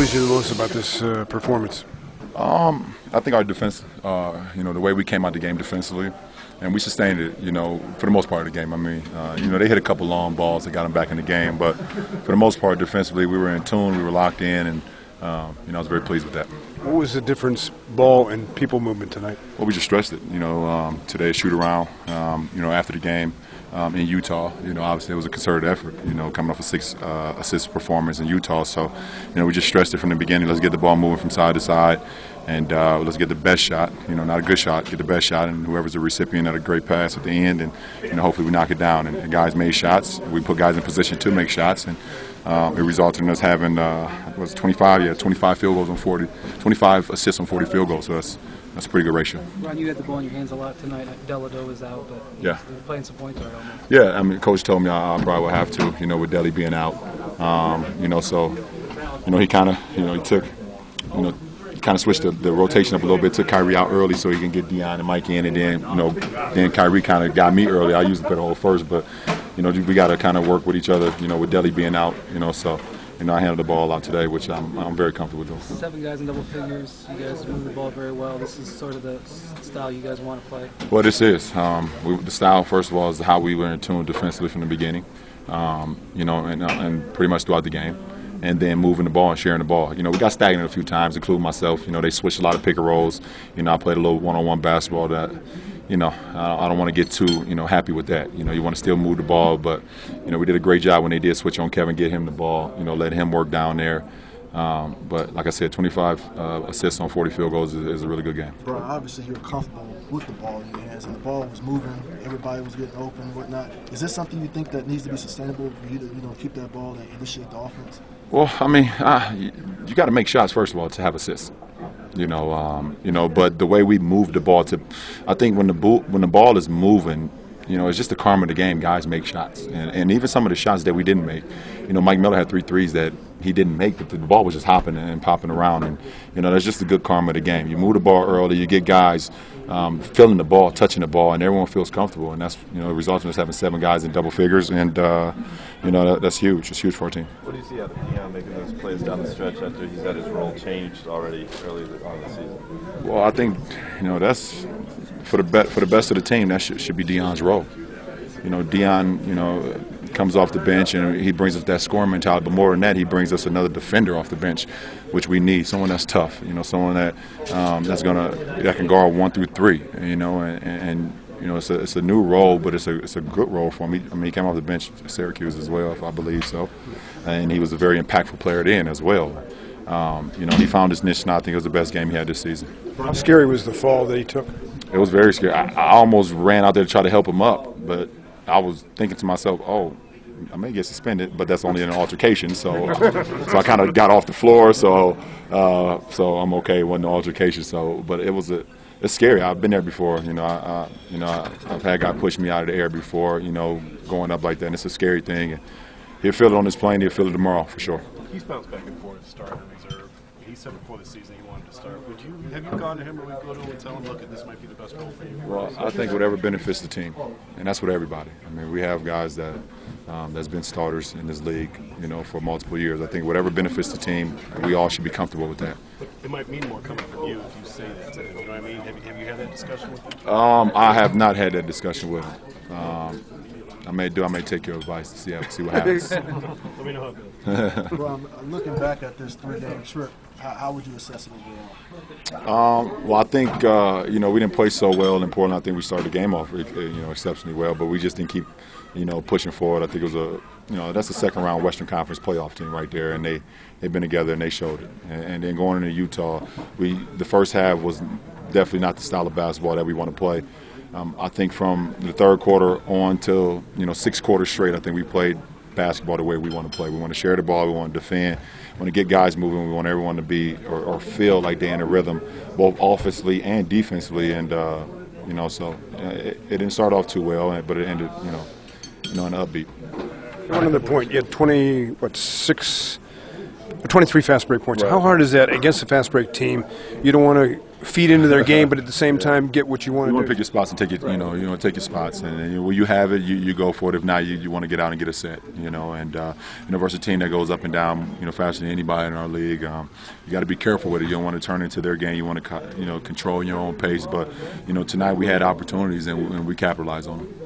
pleased you the most about this performance? I think our defense, the way we came out the game defensively, and we sustained it, for the most part of the game. I mean, they hit a couple long balls that got them back in the game, but for the most part, defensively, we were in tune, we were locked in, and I was very pleased with that. What was the difference, ball and people movement tonight? Well, we just stressed it. Today, shoot around, after the game in Utah, obviously it was a concerted effort, coming off a 6 assist performance in Utah. So, we just stressed it from the beginning. Let's get the ball moving from side to side, and let's get the best shot, not a good shot, get the best shot, and whoever's the recipient at a great pass at the end, and hopefully we knock it down. And guys made shots. We put guys in position to make shots, and it resulted in us having 25 field goals on 40, 25 assists on 40 field goals. So that's a pretty good ratio. Ron, you had the ball in your hands a lot tonight. Delado was out, but yeah, you're playing some points already almost. Yeah, I mean, Coach told me I probably would have to, with Deli being out. So, he kind of, he took, kind of switched the rotation up a little bit, took Kyrie out early so he can get Dion and Mike in, and then, then Kyrie kind of got me early. I usually play the whole first, but, we got to kind of work with each other, with Deli being out, so. I handled the ball out today, which I'm very comfortable with doing. 7 guys in double figures. You guys move the ball very well. This is sort of the style you guys want to play. Well, this is. The style, first of all, is how we were in tune defensively from the beginning, and pretty much throughout the game. And then moving the ball and sharing the ball. We got stagnant a few times, including myself. They switched a lot of pick and rolls. I played a little one-on-one basketball that, I don't want to get too, happy with that. You want to still move the ball, but, we did a great job when they did switch on Kevin, get him the ball, let him work down there. But like I said, 25 assists on 40 field goals is a really good game. Bro, obviously you're comfortable with the ball in your hands, and the ball was moving, everybody was getting open and whatnot. Is this something you think that needs to be sustainable for you to, keep that ball and initiate the offense? Well, I mean, you got to make shots, first of all, to have assists. But the way we move the ball I think when the ball is moving, it's just the karma of the game. Guys make shots, and even some of the shots that we didn't make. Mike Miller had 3 threes that he didn't make, but the ball was just hopping and popping around, and that's just the good karma of the game. You move the ball early, you get guys feeling the ball, touching the ball, and everyone feels comfortable, and that's it results in us having 7 guys in double figures, and that's huge. It's huge for our team. What do you see out of Dion making those plays down the stretch after he's had his role changed already early on the season? Well, I think that's for the best of the team. That should be Dion's role. Dion, comes off the bench and he brings us that scoring mentality. But more than that, he brings us another defender off the bench, which we need. Someone that's tough. Someone that that can guard 1 through 3. It's a new role, but it's a good role for him. I mean, he came off the bench at Syracuse as well, if I believe so, and he was a very impactful player then as well. He found his niche, and I think it was the best game he had this season. How scary was the fall that he took? It was very scary. I almost ran out there to try to help him up, but I was thinking to myself, oh, I may get suspended, but that's only an altercation. So I kind of got off the floor, so I'm okay. It wasn't an altercation. But it's scary. I've been there before. I've had guys push me out of the air before. Going up like that. And it's a scary thing. And he'll feel it on his plane. He'll feel it tomorrow for sure. He's bounced back and forth to start in reserve. He said before the season he wanted to start. Have you gone to him, or would you go to him and tell him, look, this might be the best role for you? Well, I think whatever benefits the team, and that's what everybody. I mean, we have guys that's been starters in this league, for multiple years. I think whatever benefits the team, we all should be comfortable with that. But it might mean more coming from you if you say that to him. You know what I mean? Have you had that discussion with him? I have not had that discussion with him. I may take your advice to see what happens. Let me know how it goes. Well, looking back at this 3-game trip, how would you assess it overall? Well, I think we didn't play so well in Portland. I think we started the game off exceptionally well, but we just didn't keep pushing forward. I think it was that's a second round Western Conference playoff team right there, and they've been together and they showed it. And then going into Utah, the first half was definitely not the style of basketball that we want to play. I think from the third quarter on till 6 quarters straight, I think we played basketball the way we want to play. We want to share the ball. We want to defend. We want to get guys moving. We want everyone to be or feel like they're in a rhythm, both offensively and defensively. And so it didn't start off too well, but it ended in an upbeat. One other point, you had 6 23 fast break points. Right. How hard is that against a fast break team? You don't want to feed into their game, but at the same time get what you want You to want do. to pick your spots and take it. You know, take your spots, and when you have it, you go for it. If not, you want to get out and get a set. You know, and versus a team that goes up and down, faster than anybody in our league. You got to be careful with it. You don't want to turn into their game. You want to, control your own pace. But tonight we had opportunities and we capitalized on them.